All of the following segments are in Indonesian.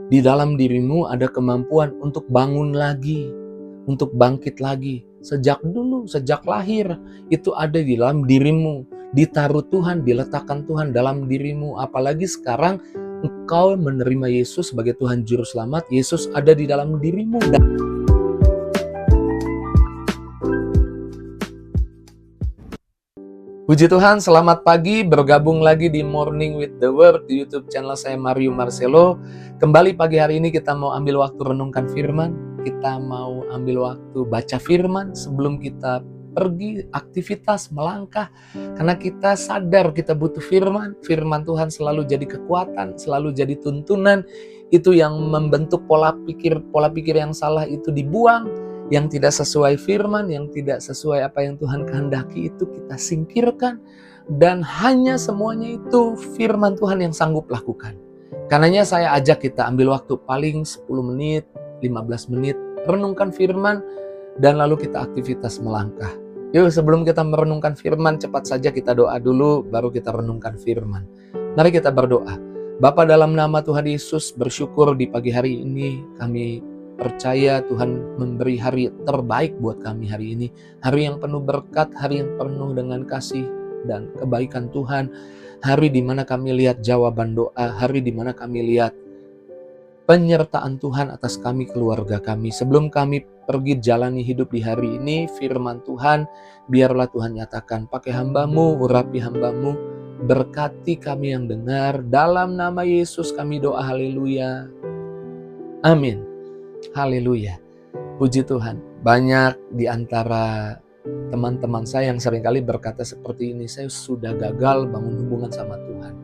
Di dalam dirimu ada kemampuan untuk bangun lagi, untuk bangkit lagi. Sejak dulu, sejak lahir, itu ada di dalam dirimu. Ditaruh Tuhan, diletakkan Tuhan dalam dirimu. Apalagi sekarang engkau menerima Yesus sebagai Tuhan Juru Selamat. Yesus ada di dalam dirimu. Puji Tuhan, selamat pagi, bergabung lagi di Morning with the Word di YouTube channel saya Mario Marcelo. Kembali pagi hari ini kita mau ambil waktu renungkan firman, kita mau ambil waktu baca firman sebelum kita pergi aktivitas melangkah. Karena kita sadar kita butuh firman, firman Tuhan selalu jadi kekuatan, selalu jadi tuntunan. Itu yang membentuk pola pikir yang salah itu dibuang. Yang tidak sesuai firman, yang tidak sesuai apa yang Tuhan kehendaki itu kita singkirkan. Dan hanya semuanya itu firman Tuhan yang sanggup lakukan. Karenanya saya ajak kita ambil waktu paling 10 menit, 15 menit, renungkan firman, dan lalu kita aktivitas melangkah. Yuk sebelum kita merenungkan firman, cepat saja kita doa dulu, baru kita renungkan firman. Mari kita berdoa. Bapa, dalam nama Tuhan Yesus, bersyukur di pagi hari ini kami percaya Tuhan memberi hari terbaik buat kami hari ini. Hari yang penuh berkat, hari yang penuh dengan kasih dan kebaikan Tuhan. Hari di mana kami lihat jawaban doa, hari di mana kami lihat penyertaan Tuhan atas kami, keluarga kami. Sebelum kami pergi jalani hidup di hari ini, firman Tuhan, biarlah Tuhan nyatakan, pakai hamba-Mu, urapi hamba-Mu, berkati kami yang dengar. Dalam nama Yesus kami doa, haleluya. Amin. Haleluya. Puji Tuhan. Banyak di antara teman-teman saya yang seringkali berkata seperti ini, saya sudah gagal bangun hubungan sama Tuhan.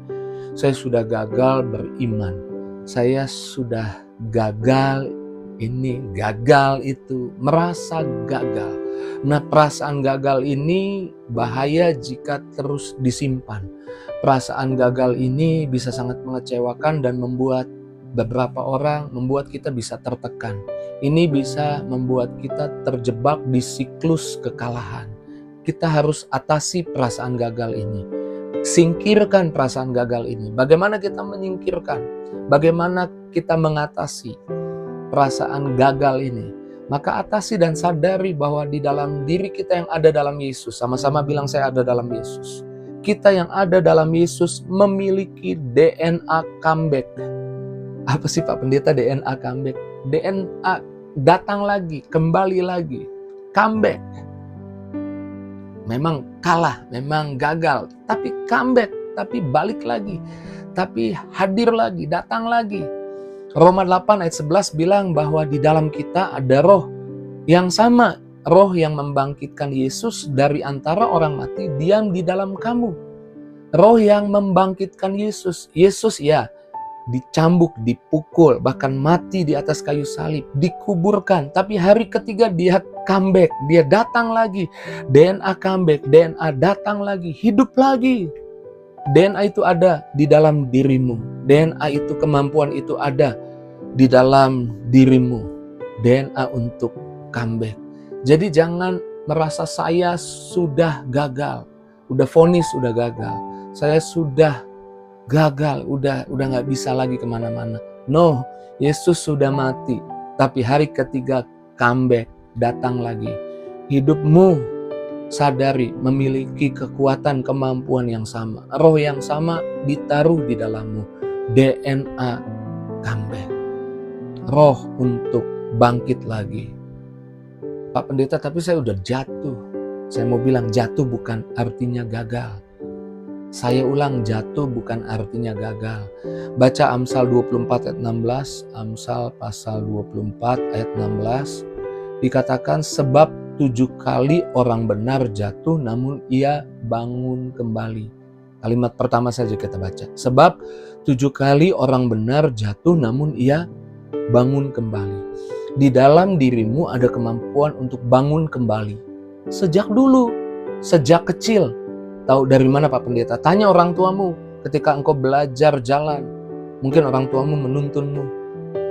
Saya sudah gagal beriman. Saya sudah gagal ini, gagal itu, merasa gagal. Nah, perasaan gagal ini bahaya jika terus disimpan. Perasaan gagal ini bisa sangat mengecewakan dan membuat beberapa orang, membuat kita bisa tertekan. Ini bisa membuat kita terjebak di siklus kekalahan. Kita harus atasi perasaan gagal ini. Singkirkan perasaan gagal ini. Bagaimana kita menyingkirkan? Bagaimana kita mengatasi perasaan gagal ini? Maka atasi dan sadari bahwa di dalam diri kita yang ada dalam Yesus. Sama-sama bilang, saya ada dalam Yesus. Kita yang ada dalam Yesus memiliki DNA comeback. Apa sih Pak Pendeta DNA comeback? DNA datang lagi, kembali lagi, comeback. Memang kalah, memang gagal, tapi comeback, tapi balik lagi, tapi hadir lagi, datang lagi. Roma 8 ayat 11 bilang bahwa di dalam kita ada roh yang sama, roh yang membangkitkan Yesus dari antara orang mati diam di dalam kamu. Roh yang membangkitkan Yesus. Yesus ya dicambuk, dipukul, bahkan mati di atas kayu salib, dikuburkan. Tapi hari ketiga dia comeback, dia datang lagi. DNA comeback, DNA datang lagi, hidup lagi. DNA itu ada di dalam dirimu. DNA itu, kemampuan itu ada di dalam dirimu. DNA untuk comeback. Jadi jangan merasa saya sudah gagal. Udah vonis, udah gagal. Saya sudah gagal, udah gak bisa lagi kemana-mana. No, Yesus sudah mati. Tapi hari ketiga comeback, datang lagi. Hidupmu sadari memiliki kekuatan, kemampuan yang sama. Roh yang sama ditaruh di dalammu. DNA comeback. Roh untuk bangkit lagi. Pak Pendeta, tapi saya udah jatuh. Saya mau bilang jatuh bukan artinya gagal. Saya ulang, jatuh bukan artinya gagal. Baca Amsal 24 ayat 16, Amsal pasal 24 ayat 16. Dikatakan sebab 7 kali orang benar jatuh namun ia bangun kembali. Kalimat pertama saja kita baca. Sebab 7 kali orang benar jatuh namun ia bangun kembali. Di dalam dirimu ada kemampuan untuk bangun kembali. Sejak dulu, sejak kecil. Tahu dari mana Pak Pendeta? Tanya orang tuamu ketika engkau belajar jalan. Mungkin orang tuamu menuntunmu.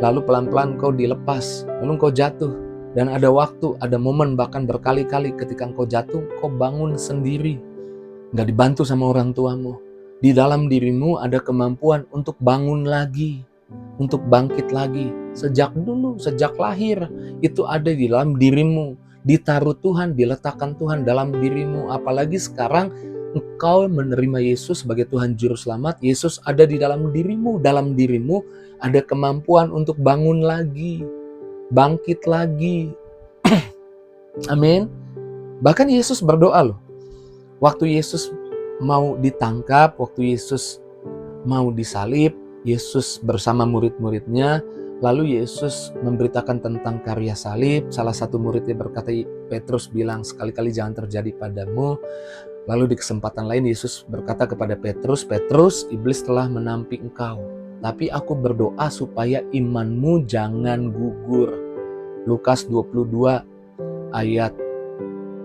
Lalu pelan-pelan engkau dilepas. Lalu engkau jatuh. Dan ada waktu, ada momen bahkan berkali-kali ketika engkau jatuh, engkau bangun sendiri. Nggak dibantu sama orang tuamu. Di dalam dirimu ada kemampuan untuk bangun lagi. untuk bangkit lagi. Sejak dulu, sejak lahir, itu ada di dalam dirimu. Ditaruh Tuhan, diletakkan Tuhan dalam dirimu. Apalagi sekarang engkau menerima Yesus sebagai Tuhan Juru Selamat. Yesus ada di dalam dirimu. Dalam dirimu ada kemampuan untuk bangun lagi, bangkit lagi. Amin. Bahkan Yesus berdoa loh. Waktu Yesus mau ditangkap, waktu Yesus mau disalib, Yesus bersama murid-muridnya, lalu Yesus memberitakan tentang karya salib. Salah satu muridnya berkata, Petrus bilang, sekali-kali jangan terjadi padamu. Lalu di kesempatan lain Yesus berkata kepada Petrus, Petrus, iblis telah menampik engkau, tapi aku berdoa supaya imanmu jangan gugur. Lukas 22 ayat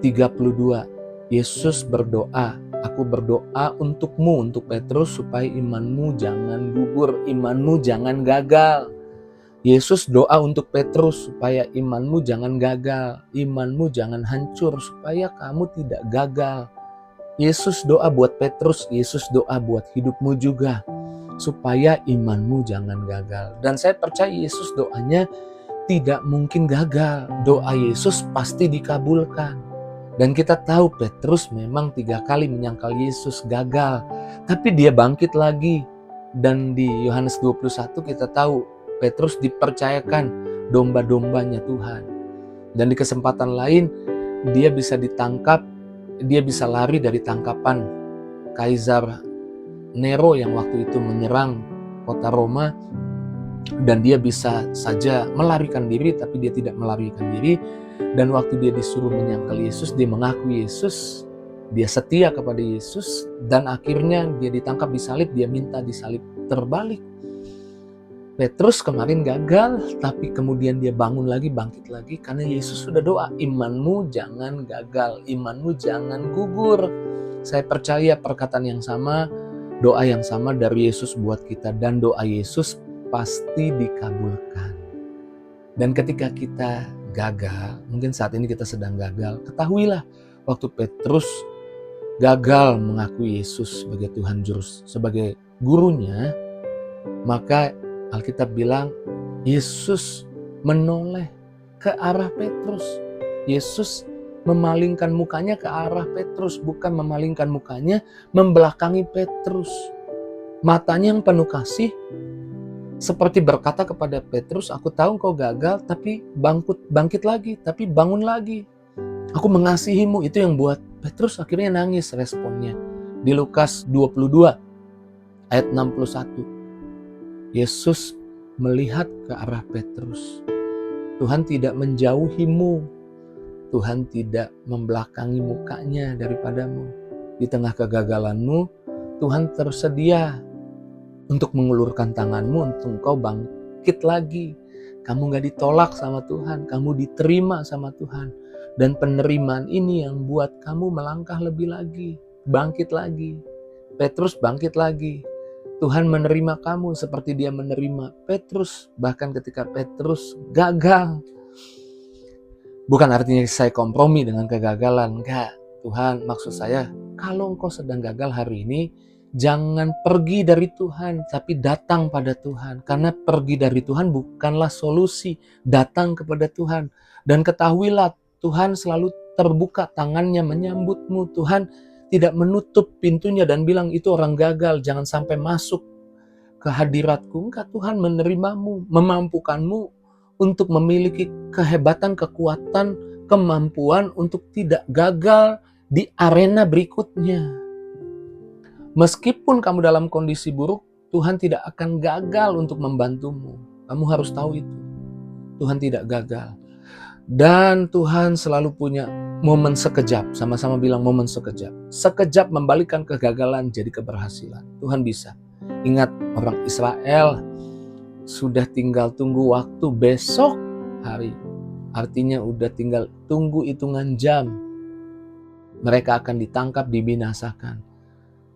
32. Yesus berdoa, aku berdoa untukmu, untuk Petrus, supaya imanmu jangan gugur, imanmu jangan gagal. Yesus doa untuk Petrus supaya imanmu jangan gagal, imanmu jangan hancur, supaya kamu tidak gagal. Yesus doa buat Petrus, Yesus doa buat hidupmu juga, supaya imanmu jangan gagal. Dan saya percaya Yesus doanya tidak mungkin gagal. Doa Yesus pasti dikabulkan. Dan kita tahu Petrus memang 3 kali menyangkal Yesus, gagal. Tapi dia bangkit lagi. Dan di Yohanes 21 kita tahu Petrus dipercayakan domba-dombanya Tuhan. Dan di kesempatan lain dia bisa ditangkap, dia bisa lari dari tangkapan Kaisar Nero yang waktu itu menyerang kota Roma. Dan dia bisa saja melarikan diri, tapi dia tidak melarikan diri. Dan waktu dia disuruh menyangkal Yesus, dia mengaku Yesus, dia setia kepada Yesus, dan akhirnya dia ditangkap, disalib, dia minta disalib terbalik. Petrus kemarin gagal, tapi kemudian dia bangun lagi, bangkit lagi, karena Yesus sudah doa, imanmu jangan gagal, imanmu jangan gugur. Saya percaya perkataan yang sama, doa yang sama dari Yesus buat kita, dan doa Yesus pasti dikabulkan. Dan ketika kita gagal, mungkin saat ini kita sedang gagal, ketahuilah waktu Petrus gagal mengakui Yesus sebagai Tuhan sebagai gurunya, maka Alkitab bilang Yesus menoleh ke arah Petrus. Yesus memalingkan mukanya ke arah Petrus, bukan memalingkan mukanya membelakangi Petrus. Matanya yang penuh kasih seperti berkata kepada Petrus, aku tahu kau gagal, tapi bangkit lagi, tapi bangun lagi. Aku mengasihimu. Itu yang buat Petrus akhirnya nangis responnya. Di Lukas 22 ayat 61. Yesus melihat ke arah Petrus. Tuhan tidak menjauhimu. Tuhan tidak membelakangi mukanya daripadamu. Di tengah kegagalanmu, Tuhan tersedia untuk mengulurkan tanganmu untuk engkau bangkit lagi. Kamu gak ditolak sama Tuhan, kamu diterima sama Tuhan. Dan penerimaan ini yang buat kamu melangkah lebih lagi, bangkit lagi. Petrus bangkit lagi. Tuhan menerima kamu seperti dia menerima Petrus. Bahkan ketika Petrus gagal. Bukan artinya saya kompromi dengan kegagalan. Enggak, Tuhan maksud saya, kalau engkau sedang gagal hari ini, jangan pergi dari Tuhan, tapi datang pada Tuhan. Karena pergi dari Tuhan bukanlah solusi. Datang kepada Tuhan. Dan ketahuilah, Tuhan selalu terbuka tangannya menyambutmu. Tuhan tidak menutup pintunya dan bilang itu orang gagal, jangan sampai masuk ke hadiratku. Enggak, Tuhan menerimamu, memampukanmu untuk memiliki kehebatan, kekuatan, kemampuan untuk tidak gagal di arena berikutnya. Meskipun kamu dalam kondisi buruk, Tuhan tidak akan gagal untuk membantumu. Kamu harus tahu itu. Tuhan tidak gagal. Dan Tuhan selalu punya momen sekejap. Sama-sama bilang momen sekejap. Sekejap membalikan kegagalan jadi keberhasilan. Tuhan bisa. Ingat orang Israel sudah tinggal tunggu waktu besok hari. Artinya udah tinggal tunggu hitungan jam. Mereka akan ditangkap, dibinasakan.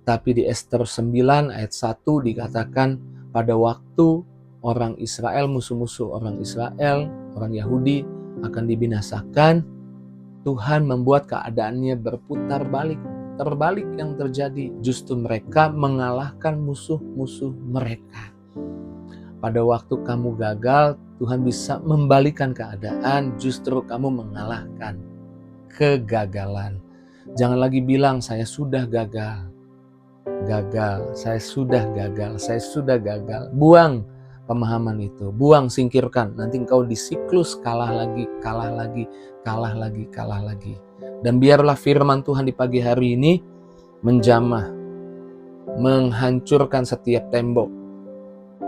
Tapi di Ester 9 ayat 1 dikatakan pada waktu orang Israel, musuh-musuh orang Israel, orang Yahudi akan dibinasakan, Tuhan membuat keadaannya berputar balik. Terbalik yang terjadi, justru mereka mengalahkan musuh-musuh mereka. pada waktu kamu gagal, Tuhan bisa membalikan keadaan, justru kamu mengalahkan kegagalan. Jangan lagi bilang, saya sudah gagal. Saya sudah gagal. Buang pemahaman itu, buang, singkirkan. Nanti engkau di siklus kalah lagi. Dan biarlah firman Tuhan di pagi hari ini menjamah, menghancurkan setiap tembok,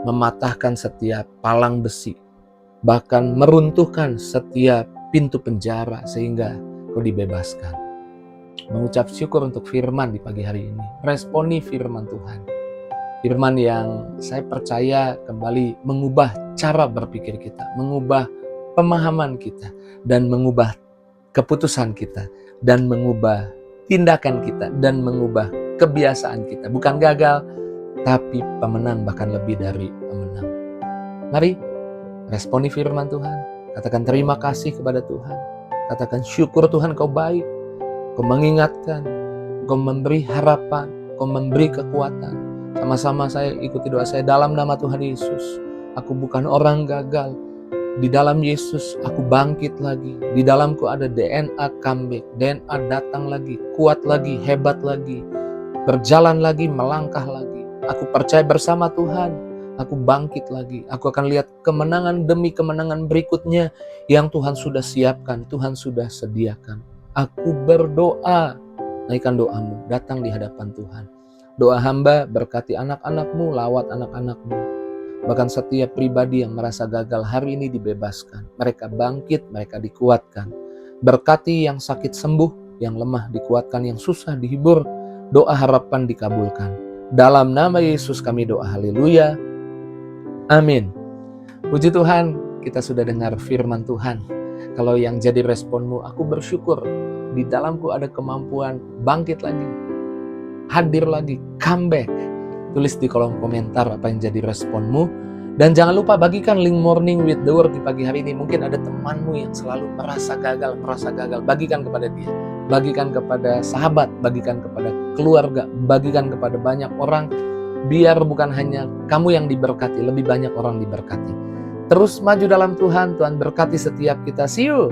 mematahkan setiap palang besi, bahkan meruntuhkan setiap pintu penjara sehingga kau dibebaskan. Mengucap syukur untuk firman di pagi hari ini. Responi firman Tuhan. Firman yang saya percaya kembali mengubah cara berpikir kita, mengubah pemahaman kita, dan mengubah keputusan kita, dan mengubah tindakan kita, dan mengubah kebiasaan kita. Bukan gagal, tapi pemenang, bahkan lebih dari pemenang. Mari, responi firman Tuhan. Katakan terima kasih kepada Tuhan. Katakan syukur Tuhan, kau baik. Kau mengingatkan, kau memberi harapan, kau memberi kekuatan. Sama-sama saya ikuti doa saya dalam nama Tuhan Yesus. Aku bukan orang gagal. Di dalam Yesus aku bangkit lagi. Di dalamku ada DNA comeback. DNA datang lagi, kuat lagi, hebat lagi. Berjalan lagi, melangkah lagi. Aku percaya bersama Tuhan. Aku bangkit lagi. Aku akan lihat kemenangan demi kemenangan berikutnya yang Tuhan sudah siapkan, Tuhan sudah sediakan. Aku berdoa, naikkan doamu, datang di hadapan Tuhan. Doa hamba berkati anak-anakmu, lawat anak-anakmu. Bahkan setiap pribadi yang merasa gagal hari ini dibebaskan. Mereka bangkit, mereka dikuatkan. Berkati yang sakit sembuh, yang lemah dikuatkan, yang susah dihibur. Doa harapan dikabulkan. Dalam nama Yesus kami doa, haleluya. Amin. Puji Tuhan, kita sudah dengar firman Tuhan. Kalau yang jadi responmu, aku bersyukur. Di dalamku ada kemampuan bangkit lagi, hadir lagi, comeback. Tulis di kolom komentar apa yang jadi responmu. Dan jangan lupa bagikan link Morning with the Word di pagi hari ini. Mungkin ada temanmu yang selalu merasa gagal. Bagikan kepada dia. Bagikan kepada sahabat, bagikan kepada keluarga, bagikan kepada banyak orang. Biar bukan hanya kamu yang diberkati, lebih banyak orang diberkati. Terus maju dalam Tuhan, Tuhan berkati setiap kita. See you!